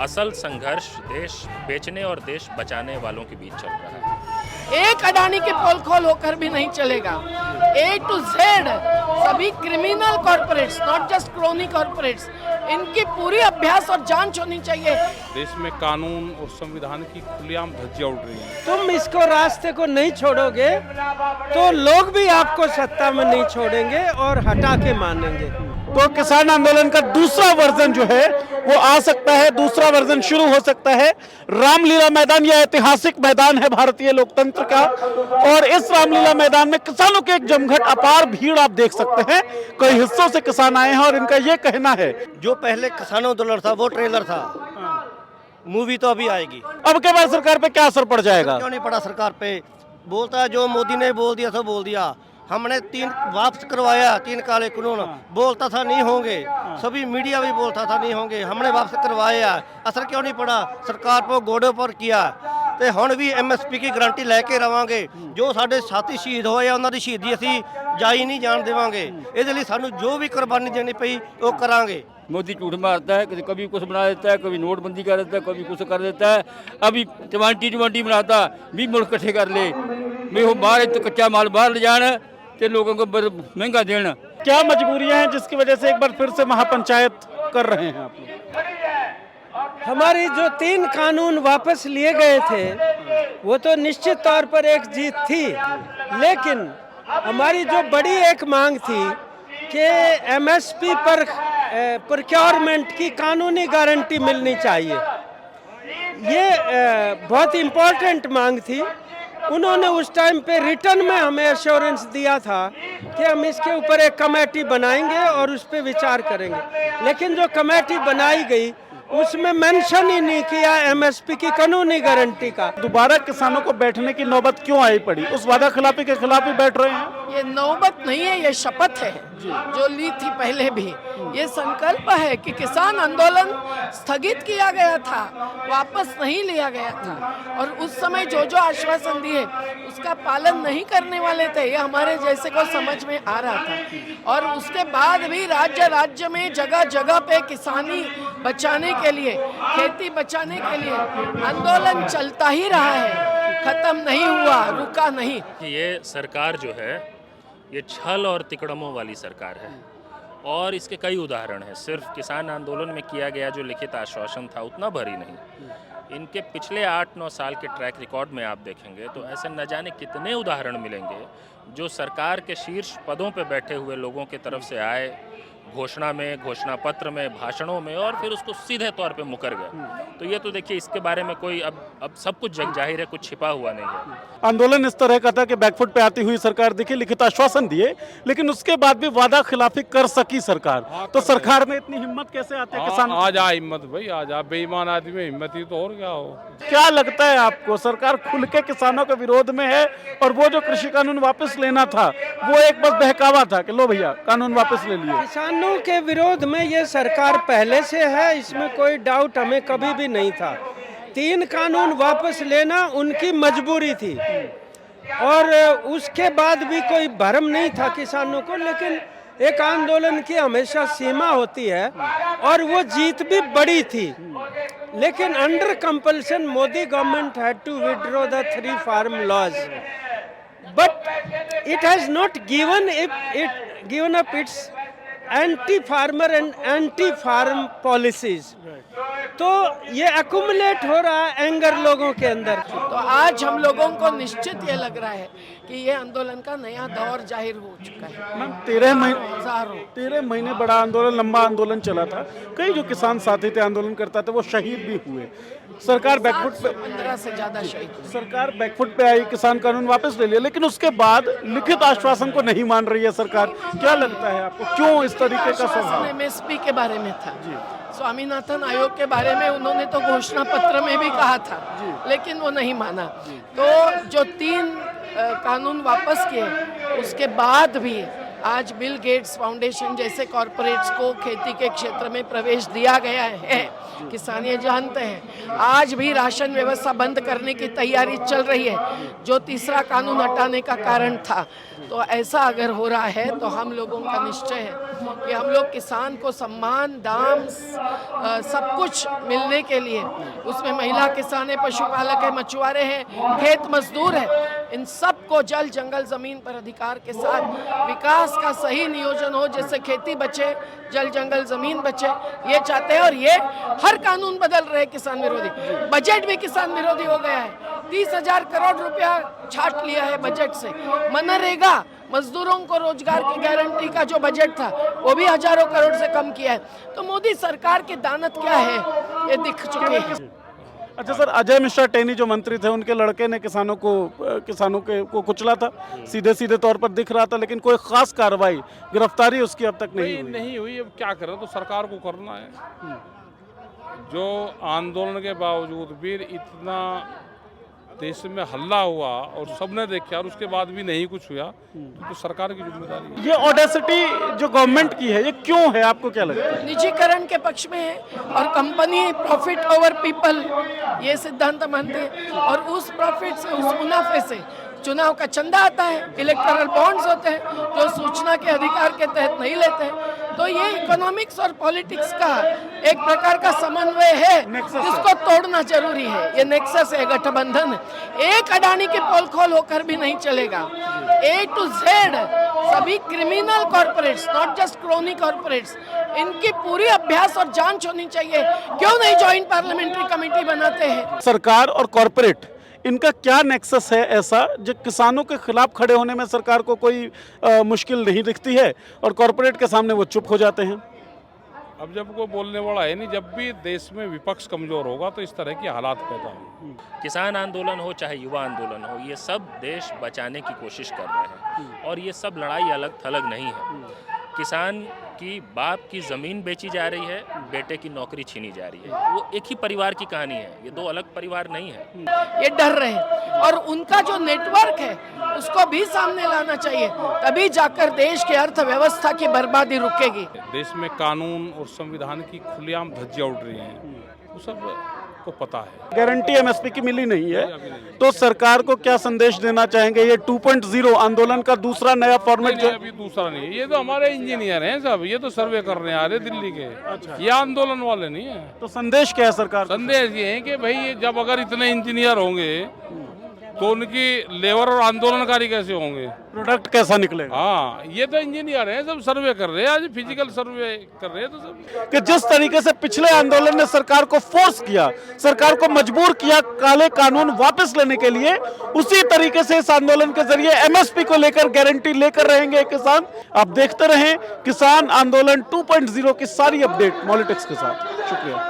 असल संघर्ष देश बेचने और देश बचाने वालों के बीच चल रहा है। एक अडानी के पोल खोल होकर भी नहीं चलेगा। ए टू जेड सभी criminal corporates, not just crony corporates, इनकी पूरी अभ्यास और जांच होनी चाहिए। देश में कानून और संविधान की खुलेआम धज्जियां उड़ रही हैं। तुम इसको रास्ते को नहीं छोड़ोगे तो लोग भी आपको सत्ता में नहीं छोड़ेंगे और हटा के मानेंगे। तो किसान आंदोलन का दूसरा वर्जन जो है वो आ सकता है, दूसरा वर्जन शुरू हो सकता है। रामलीला मैदान यह ऐतिहासिक मैदान है भारतीय लोकतंत्र का, और इस रामलीला मैदान में किसानों के एक जमघट अपार भीड़ आप देख सकते हैं। कई हिस्सों से किसान आए हैं और इनका ये कहना है जो पहले किसान आंदोलन था वो ट्रेलर था, मूवी तो अभी आएगी। अब के बाद सरकार पे क्या असर पड़ जाएगा? क्यों नहीं पड़ा सरकार पे? बोलता है जो मोदी ने बोल दिया तो बोल दिया। हमने 3 वापस करवाया, 3 काले कानून, बोलता था नहीं होंगे, सभी मीडिया भी बोलता था नहीं होंगे, हमने वापस करवाया। असर क्यों नहीं पड़ा? सरकार को गोडे पर किया ਤੇ ਹੁਣ ਵੀ ਐਮਐਸਪੀ ਦੀ ਗਾਰੰਟੀ ਲੈ ਕੇ ਰਵਾਂਗੇ। ਜੋ ਸਾਡੇ ਸਾਥੀ ਸ਼ਹੀਦ ਹੋਏ ਆ ਉਹਨਾਂ ਦੀ ਸ਼ਹੀਦੀ ਅਸੀਂ ਜਾਈ ਨਹੀਂ ਜਾਣ ਦੇਵਾਂਗੇ। ਇਹਦੇ ਲਈ ਸਾਨੂੰ ਜੋ ਵੀ ਕੁਰਬਾਨੀ ਦੇਣੀ ਪਈ ਉਹ ਕਰਾਂਗੇ। मोदी झूठ मारता है, कभी कुछ बना देता है, कभी नोटबंदी कर देता है, कभी कुछ कर देता है। अभी 20 बनाता भी मुल्क इकट्ठे कर ले, भी वो बाहर तो कच्चा माल बाहर ले जाना तो लोगों को महंगा देना। क्या मजबूरियां हैं जिसकी वजह से एक बार फिर से महापंचायत कर रहे हैं आप लोग? हमारी जो 3 कानून वापस लिए गए थे वो तो निश्चित तौर पर एक जीत थी, लेकिन हमारी जो बड़ी एक मांग थी कि एमएसपी पर प्रोक्योरमेंट की कानूनी गारंटी मिलनी चाहिए, ये बहुत इम्पोर्टेंट मांग थी। उन्होंने उस टाइम पे रिटर्न में हमें एश्योरेंस दिया था कि हम इसके ऊपर एक कमेटी बनाएंगे और उस पर विचार करेंगे, लेकिन जो कमेटी बनाई गई उसमें मेंशन ही नहीं किया एमएसपी की कानूनी गारंटी का। दोबारा किसानों को बैठने की नौबत क्यों आई पड़ी? उस वादा खिलाफी के खिलाफ ही बैठ रहे हैं। ये नौबत नहीं है, ये शपथ है जो ली थी पहले भी। ये संकल्प है कि किसान आंदोलन स्थगित किया गया था, वापस नहीं लिया गया था, और उस समय जो जो आश्वासन दिए उसका पालन नहीं करने वाले थे, ये हमारे जैसे को समझ में आ रहा था। और उसके बाद भी राज्य राज्य में जगह जगह पे किसानी बचाने के लिए, खेती बचाने के लिए आंदोलन चलता ही रहा है, खत्म नहीं हुआ, रुका नहीं। ये सरकार जो है ये छल और तिकड़मों वाली सरकार है, और इसके कई उदाहरण हैं। सिर्फ किसान आंदोलन में किया गया जो लिखित आश्वासन था उतना भर ही नहीं, इनके पिछले 8-9 साल के ट्रैक रिकॉर्ड में आप देखेंगे तो ऐसे न जाने कितने उदाहरण मिलेंगे जो सरकार के शीर्ष पदों पर बैठे हुए लोगों की तरफ से आए, घोषणा में, घोषणा पत्र में, भाषणों में, और फिर उसको सीधे तौर पे मुकर गए। तो ये तो देखिए इसके बारे में कोई अब सब कुछ जग जाहिर है, कुछ छिपा हुआ नहीं है। आंदोलन इस तरह का था कि बैकफुट पे आती हुई सरकार दिखी, लिखित आश्वासन दिए, लेकिन उसके बाद भी वादा खिलाफी कर सकी सरकार। तो सरकार में इतनी हिम्मत कैसे आती है किसान? आ जा हिम्मत भाई, आ जा। बेईमान आदमी में हिम्मत ही तो और क्या हो। क्या लगता है आपको, सरकार खुल के किसानों के विरोध में है, और वो जो कृषि कानून वापस लेना था वो एक बस बहकावा था कि लो भैया कानून वापस ले लिए? किसानों के विरोध में ये सरकार पहले से है, इसमें कोई डाउट हमें कभी भी नहीं था। 3 कानून वापस लेना उनकी मजबूरी थी, और उसके बाद भी कोई भरम नहीं था किसानों को, लेकिन एक आंदोलन की हमेशा सीमा होती है, और वो जीत भी बड़ी थी। लेकिन under compulsion Modi government had to withdraw the 3 farm laws, but it has not given up its anti farmer and anti farm policies. तो ये अकुमुलेट हो रहा है एंगर लोगों के अंदर। तो आज हम लोगों को निश्चित ये लग रहा है कि ये आंदोलन का नया दौर जाहिर हो चुका है। मैम 13 महीने बड़ा आंदोलन, लंबा आंदोलन चला था। कई जो किसान साथी थे आंदोलन करता था वो शहीद भी हुए। सरकार बैकफुट पे, 15 से ज्यादा शहीद। सरकार बैकफुट पे आई, किसान कानून वापस ले लिया, लेकिन उसके बाद लिखित आश्वासन को नहीं मान रही है सरकार। क्या लगता है आपको, क्यों इस तरीके का स्वभाव? एमएसपी के बारे में था, स्वामीनाथन आयोग के बारे में उन्होंने तो घोषणा पत्र में भी कहा था, लेकिन वो नहीं माना। तो जो 3 कानून वापस किए उसके बाद भी आज बिल गेट्स फाउंडेशन जैसे कॉरपोरेट्स को खेती के क्षेत्र में प्रवेश दिया गया है। किसान ये जानते हैं, आज भी राशन व्यवस्था बंद करने की तैयारी चल रही है, जो तीसरा कानून हटाने का कारण था। तो ऐसा अगर हो रहा है तो हम लोगों का निश्चय है कि हम लोग किसान को सम्मान, दाम, सब कुछ मिलने के लिए, उसमें महिला किसान है, पशुपालक है, मछुआरे हैं, खेत मजदूर है, इन सबको जल जंगल जमीन पर अधिकार के साथ विकास का सही नियोजन हो, जैसे खेती बचे, जल जंगल जमीन बचे, ये चाहते हैं। और ये हर कानून बदल रहे किसान विरोधी, बजट भी किसान विरोधी हो गया है। 30,000 करोड़ रुपया छाट लिया है बजट से। मनरेगा, मजदूरों को रोजगार की गारंटी का जो बजट था वो भी हजारों करोड़ से कम किया है। तो मोदी सरकार की दानत क्या है ये दिख चुकी है। अच्छा सर, अजय मिश्रा टेनी जो मंत्री थे, उनके लड़के ने किसानों को कुचला था, सीधे सीधे तौर पर दिख रहा था, लेकिन कोई खास कार्रवाई, गिरफ्तारी उसकी अब तक नहीं हुई। अब क्या करें, तो सरकार को करना है। जो आंदोलन के बावजूद भी इतना देश में हल्ला हुआ और सबने देखा और उसके बाद भी नहीं कुछ हुआ, तो सरकार की जिम्मेदारी है। ये ऑडेसिटी जो गवर्नमेंट की है, ये क्यों है, आपको क्या लगता है? निजीकरण के पक्ष में है और कंपनी प्रॉफिट ओवर पीपल ये सिद्धांत मानते हैं, और उस प्रॉफिट से, उस मुनाफे से चुनाव का चंदा आता है, इलेक्टोरल बॉन्ड्स होते हैं जो सूचना के अधिकार के तहत नहीं लेते हैं। तो ये इकोनॉमिक्स और पॉलिटिक्स का एक प्रकार का समन्वय है, जिसको तोड़ना जरूरी है। ये नेक्सस है, गठबंधन है। एक अडानी की पोल खोल होकर भी नहीं चलेगा। A to Z सभी criminal corporates, not just crony corporates, इनकी पूरी अभ्यास और जांच होनी चाहिए। क्यों नहीं ज्वाइंट पार्लियामेंट्री कमेटी बनाते हैं? सरकार और कॉर्पोरेट, इनका क्या नेक्सस है ऐसा जो किसानों के खिलाफ खड़े होने में सरकार को कोई मुश्किल नहीं दिखती है और कॉर्पोरेट के सामने वो चुप हो जाते हैं? अब जब कोई बोलने वाला है नहीं, जब भी देश में विपक्ष कमजोर होगा तो इस तरह के हालात पैदा होंगे। किसान आंदोलन हो चाहे युवा आंदोलन हो, ये सब देश बचाने की कोशिश कर रहे हैं, और ये सब लड़ाई अलग थलग नहीं है। किसान की बाप की ज़मीन बेची जा रही है, बेटे की नौकरी छीनी जा रही है। वो एक ही परिवार की कहानी है, ये दो अलग परिवार नहीं है। ये डर रहे हैं और उनका जो नेटवर्क है उसको भी सामने लाना चाहिए, तभी जाकर देश की अर्थव्यवस्था की बर्बादी रुकेगी। देश में कानून और संविधान की खुलेआम धज्जियां उड़ रही हैं, वो सब को पता है। गारंटी एमएसपी की मिली नहीं है, तो सरकार को क्या संदेश देना चाहेंगे? ये 2.0 आंदोलन का दूसरा नया फॉर्मेट जो अभी दूसरा नहीं है, ये तो हमारे इंजीनियर हैं सब, ये तो सर्वे कर रहे हैं आ रहे दिल्ली के। अच्छा। ये आंदोलन वाले नहीं है। तो संदेश क्या है सरकार? संदेश ये है कि भाई ये जब अगर इतने इंजीनियर होंगे तो उनकी लेबर और आंदोलनकारी कैसे होंगे, प्रोडक्ट कैसा निकलेगा? हाँ, ये तो इंजीनियर हैं, सब सर्वे कर रहे हैं, आज फिजिकल सर्वे कर रहे हैं। तो सब कि जिस तरीके से पिछले आंदोलन ने सरकार को फोर्स किया, सरकार को मजबूर किया काले कानून वापस लेने के लिए, उसी तरीके से इस आंदोलन के जरिए एमएसपी को लेकर गारंटी लेकर रहेंगे किसान। आप देखते रहें किसान आंदोलन 2.0 की सारी अपडेट पॉलिटिक्स के साथ। शुक्रिया।